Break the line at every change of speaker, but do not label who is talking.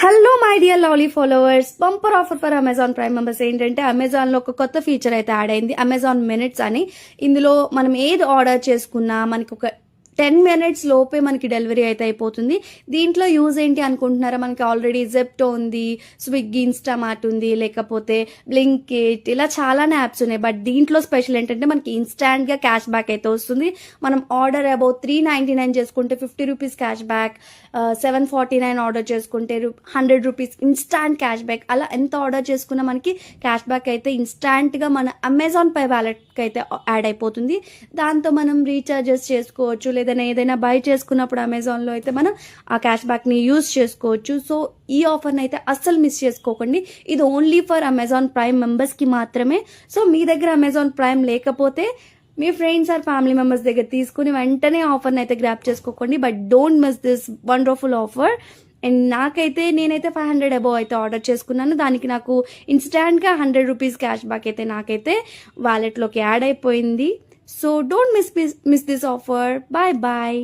Hello my dear lovely followers, bumper offer for Amazon prime members ఏంటంటే అమెజాన్లో ఒక కొత్త ఫీచర్ అయితే యాడ్ అయింది, అమెజాన్ మినిట్స్ అని. ఇందులో మనం ఏది ఆర్డర్ చేసుకున్నా మనకి ఒక 10 minutes లోపే మనకి డెలివరీ అయితే అయిపోతుంది. దీంట్లో యూజ్ ఏంటి అనుకుంటున్నారా? మనకి ఆల్రెడీ జెప్టో ఉంది, స్విగ్గీ, ఇన్స్టామార్ట్ ఉంది, లేకపోతే బ్లింకిట్, ఇలా చాలానే యాప్స్ ఉన్నాయి. బట్ దీంట్లో స్పెషల్ ఏంటంటే మనకి ఇన్స్టాంట్గా క్యాష్ బ్యాక్ అయితే వస్తుంది. మనం ఆర్డర్ అబౌట్ 399 చేసుకుంటే 50 రూపీస్ క్యాష్ బ్యాక్, 749 ఆర్డర్ చేసుకుంటే 100 రూపీస్ ఇన్స్టాంట్ క్యాష్ బ్యాక్. అలా ఎంత ఆర్డర్ చేసుకున్నా మనకి క్యాష్ బ్యాక్ అయితే ఇన్స్టాంట్గా మన అమెజాన్ పే వ్యాలెట్కి అయితే యాడ్ అయిపోతుంది. దాంతో మనం రీఛార్జెస్ చేసుకోవచ్చు, ఏదైనా బై చేసుకున్నప్పుడు అమెజాన్లో అయితే మనం ఆ క్యాష్ బ్యాక్ని యూజ్ చేసుకోవచ్చు. సో ఈ ఆఫర్ని అయితే అస్సలు మిస్ చేసుకోకండి. ఇది ఓన్లీ ఫర్ అమెజాన్ ప్రైమ్ మెంబర్స్కి మాత్రమే. సో మీ దగ్గర అమెజాన్ ప్రైమ్ లేకపోతే మీ ఫ్రెండ్స్ ఆర్ ఫ్యామిలీ మెంబర్స్ దగ్గర తీసుకుని వెంటనే ఆఫర్ని అయితే గ్రాప్ చేసుకోకండి. But don't miss this wonderful offer. And నేనైతే 500 అబోవ్ అయితే ఆర్డర్ చేసుకున్నాను. దానికి నాకు ఇన్స్టాంట్గా 100 రూపీస్ క్యాష్ బ్యాక్ అయితే నాకైతే వ్యాలెట్లోకి యాడ్ అయిపోయింది. So don't miss this offer. Bye bye.